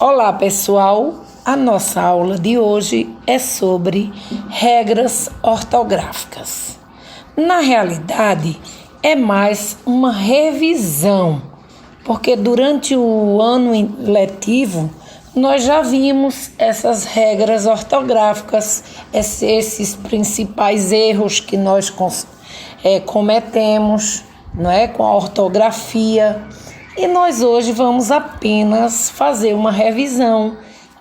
Olá, pessoal! A nossa aula de hoje é sobre regras ortográficas. Na realidade, é mais uma revisão, porque durante o ano letivo nós já vimos essas regras ortográficas, esses principais erros que nós cometemos, não é, com a ortografia. E nós hoje vamos apenas fazer uma revisão,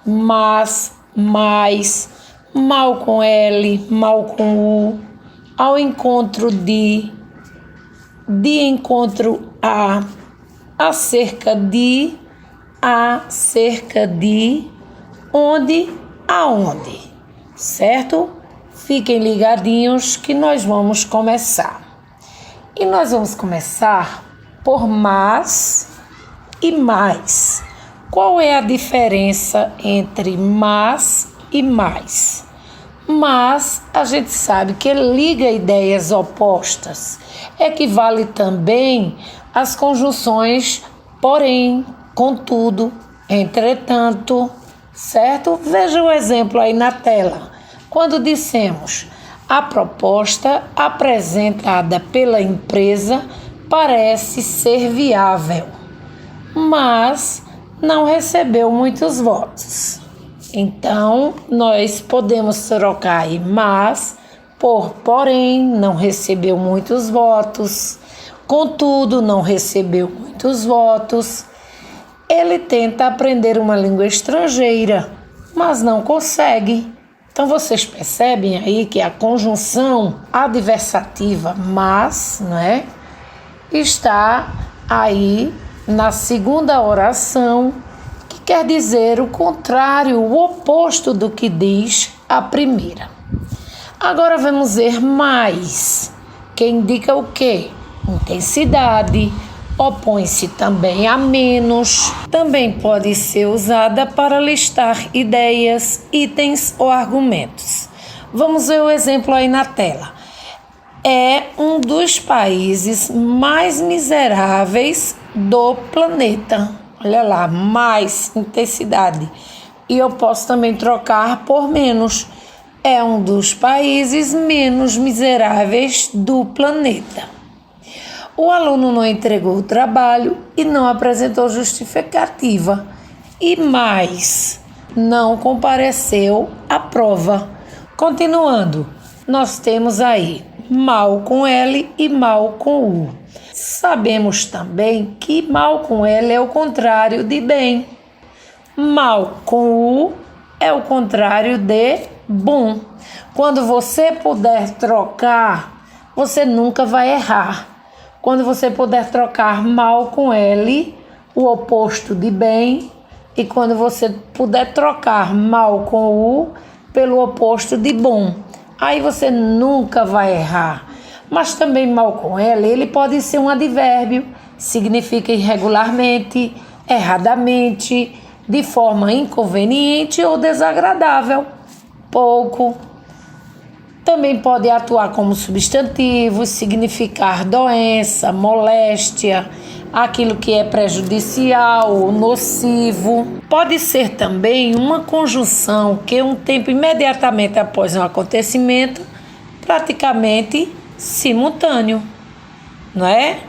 mas, mais, mal com L, mal com U, ao encontro de encontro a, acerca de, onde, aonde, certo? Fiquem ligadinhos que nós vamos começar. E nós vamos começar por mas e mais. Qual é a diferença entre mas e mais? Mas a gente sabe que liga ideias opostas. Equivale também às conjunções porém, contudo, entretanto, certo? Veja o exemplo aí na tela. Quando dissemos a proposta apresentada pela empresa parece ser viável, mas não recebeu muitos votos. Então, nós podemos trocar aí mas por porém, não recebeu muitos votos, contudo, não recebeu muitos votos. Ele tenta aprender uma língua estrangeira, mas não consegue. Então, vocês percebem aí que a conjunção adversativa mas, não é? Está aí na segunda oração, que quer dizer o contrário, o oposto do que diz a primeira. Agora vamos ver mais, que indica o quê? Intensidade, opõe-se também a menos, também pode ser usada para listar ideias, itens ou argumentos. Vamos ver o exemplo aí na tela. É um dos países mais miseráveis do planeta. Olha lá, mais intensidade. E eu posso também trocar por menos. É um dos países menos miseráveis do planeta. O aluno não entregou o trabalho e não apresentou justificativa. E mais, não compareceu à prova. Continuando, nós temos aí mal com L e mal com U. Sabemos também que mal com L é o contrário de bem. Mal com U é o contrário de bom. Quando você puder trocar, você nunca vai errar. Quando você puder trocar mal com L, o oposto de bem, e quando você puder trocar mal com U pelo oposto de bom, aí você nunca vai errar. Mas também mal com L, ele pode ser um advérbio, significa irregularmente, erradamente, de forma inconveniente ou desagradável, pouco. Também pode atuar como substantivo, significar doença, moléstia, aquilo que é prejudicial ou nocivo. Pode ser também uma conjunção que um tempo imediatamente após um acontecimento, praticamente simultâneo, não é?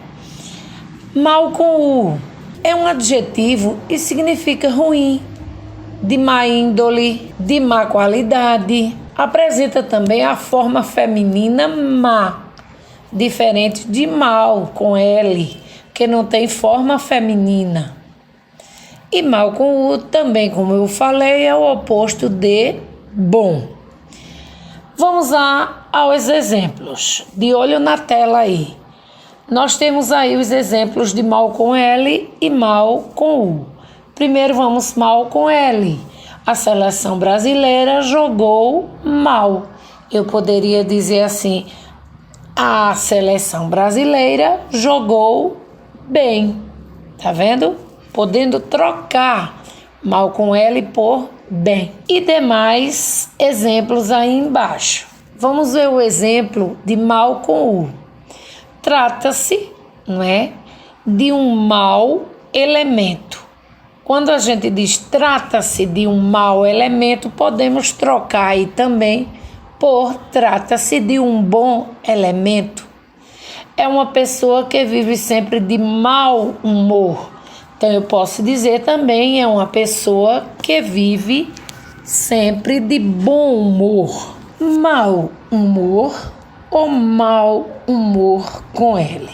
Mal com U é um adjetivo e significa ruim, de má índole, de má qualidade. Apresenta também a forma feminina má, diferente de mal com L, que não tem forma feminina. E mal com U também, como eu falei, é o oposto de bom. Vamos lá aos exemplos. De olho na tela aí. Nós temos aí os exemplos de mal com L e mal com U. Primeiro vamos mal com L. A seleção brasileira jogou mal. Eu poderia dizer assim: a seleção brasileira jogou bem. Tá vendo? Podendo trocar mal com L por bem. E demais exemplos aí embaixo. Vamos ver o exemplo de mal com U. Trata-se, não é, de um mau elemento. Quando a gente diz trata-se de um mau elemento, podemos trocar aí também por trata-se de um bom elemento. É uma pessoa que vive sempre de mau humor. Então eu posso dizer também é uma pessoa que vive sempre de bom humor. Mau humor ou mau humor com L.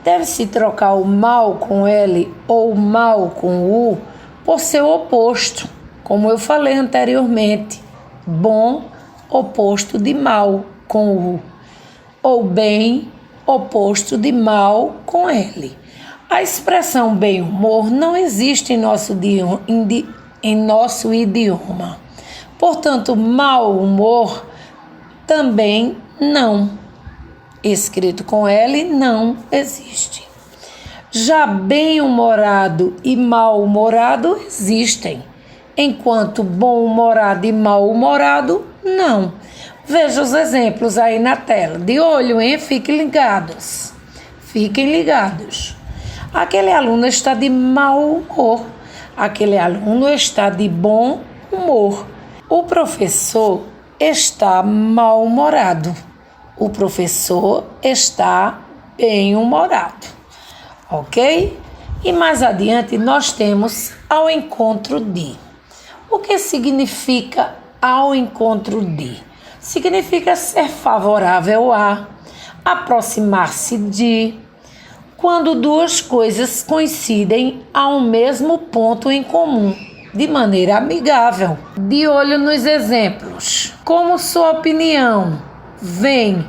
Deve-se trocar o mal com L ou o mal com U por seu oposto, como eu falei anteriormente. Bom, oposto de mal com U. Ou bem, oposto de mal com L. A expressão bem-humor não existe em nosso idioma. Portanto, mau humor também não. Escrito com L, não existe. Já bem-humorado e mal-humorado existem, enquanto bom-humorado e mal-humorado, não. Veja os exemplos aí na tela. De olho, hein? Fiquem ligados. Fiquem ligados. Aquele aluno está de mau humor. Aquele aluno está de bom humor. O professor está mal-humorado. O professor está bem-humorado, ok? E mais adiante nós temos ao encontro de. O que significa ao encontro de? Significa ser favorável a, aproximar-se de, quando duas coisas coincidem a um mesmo ponto em comum, de maneira amigável. De olho nos exemplos. Como sua opinião vem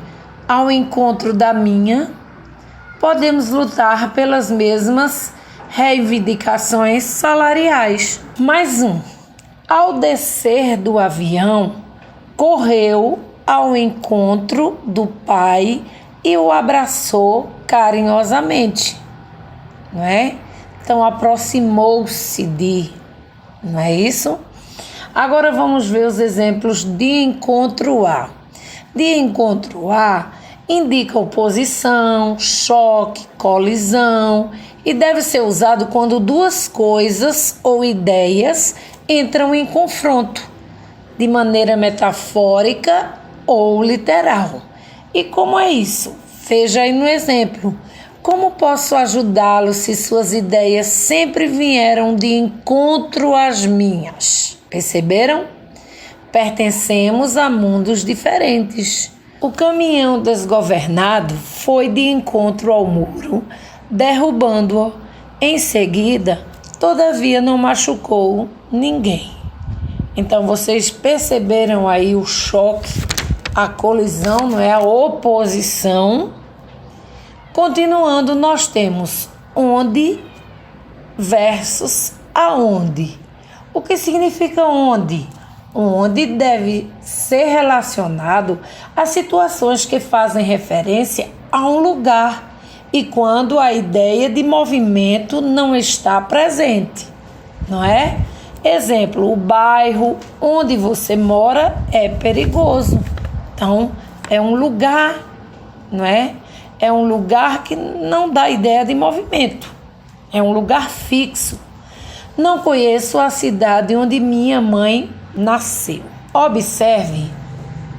ao encontro da minha, podemos lutar pelas mesmas reivindicações salariais. Mais um. Ao descer do avião, correu ao encontro do pai e o abraçou carinhosamente, não é? Então aproximou-se de, não é isso? Agora vamos ver os exemplos de encontro a. De encontro a indica oposição, choque, colisão e deve ser usado quando duas coisas ou ideias entram em confronto, de maneira metafórica ou literal. E como é isso? Veja aí no exemplo. Como posso ajudá-lo se suas ideias sempre vieram de encontro às minhas? Perceberam? Pertencemos a mundos diferentes. O caminhão desgovernado foi de encontro ao muro, derrubando-o. Em seguida, todavia não machucou ninguém. Então vocês perceberam aí o choque, a colisão, não é? A oposição. Continuando, nós temos onde versus aonde. O que significa onde? Onde deve ser relacionado a situações que fazem referência a um lugar e quando a ideia de movimento não está presente, não é? Exemplo, o bairro onde você mora é perigoso. Então, é um lugar, não é? É um lugar que não dá ideia de movimento. É um lugar fixo. Não conheço a cidade onde minha mãe nasceu. Observe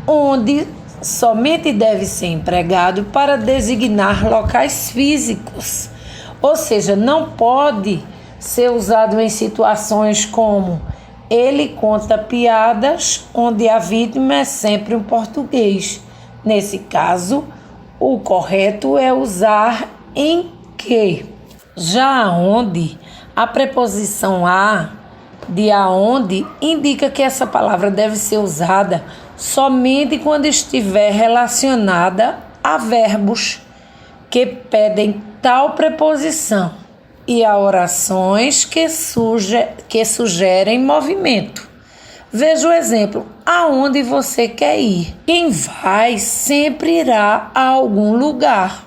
onde somente deve ser empregado para designar locais físicos. Ou seja, não pode ser usado em situações como ele conta piadas, onde a vítima é sempre um português. Nesse caso, o correto é usar em que. Já aonde, a preposição a de aonde indica que essa palavra deve ser usada somente quando estiver relacionada a verbos que pedem tal preposição e a orações que sugerem movimento. Veja o exemplo, aonde você quer ir? Quem vai sempre irá a algum lugar,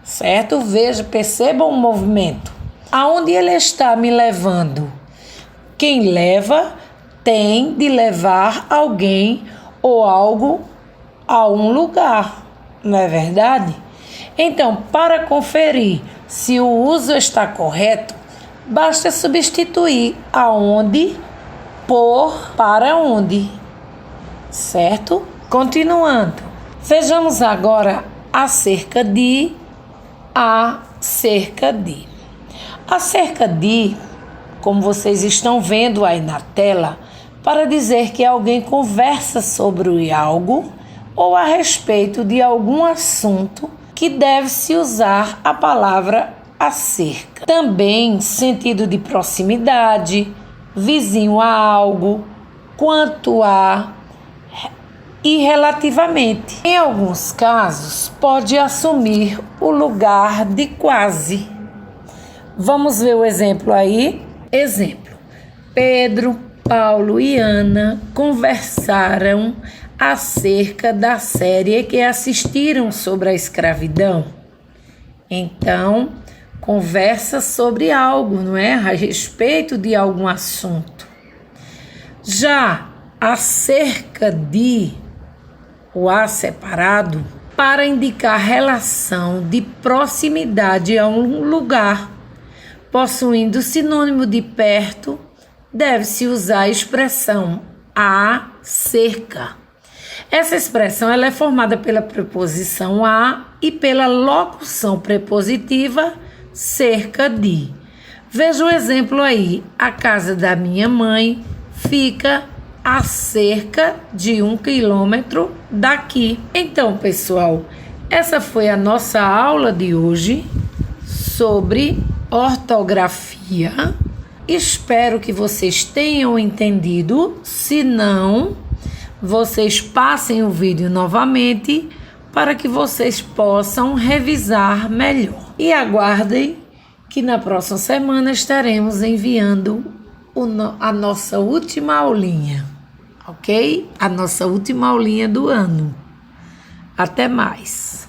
certo? Veja, percebam o movimento. Aonde ele está me levando? Quem leva tem de levar alguém ou algo a um lugar, não é verdade? Então, para conferir se o uso está correto, basta substituir aonde por para onde, certo? Continuando, vejamos agora acerca de, acerca de. Acerca de, como vocês estão vendo aí na tela, para dizer que alguém conversa sobre algo ou a respeito de algum assunto que deve-se usar a palavra acerca. Também sentido de proximidade, vizinho a algo, quanto a e relativamente. Em alguns casos, pode assumir o lugar de quase. Vamos ver o exemplo aí? Exemplo: Pedro, Paulo e Ana conversaram acerca da série que assistiram sobre a escravidão. Então, conversa sobre algo, não é? A respeito de algum assunto. Já acerca de, o a separado, para indicar relação de proximidade a um lugar, possuindo sinônimo de perto, deve-se usar a expressão acerca. Essa expressão ela é formada pela preposição a e pela locução prepositiva cerca de. Veja o exemplo aí: a casa da minha mãe fica a cerca de 1 quilômetro daqui. Então, pessoal, essa foi a nossa aula de hoje sobre ortografia. Espero que vocês tenham entendido. Se não, vocês passem o vídeo novamente para que vocês possam revisar melhor. E aguardem que na próxima semana estaremos enviando a nossa última aulinha, ok? A nossa última aulinha do ano. Até mais!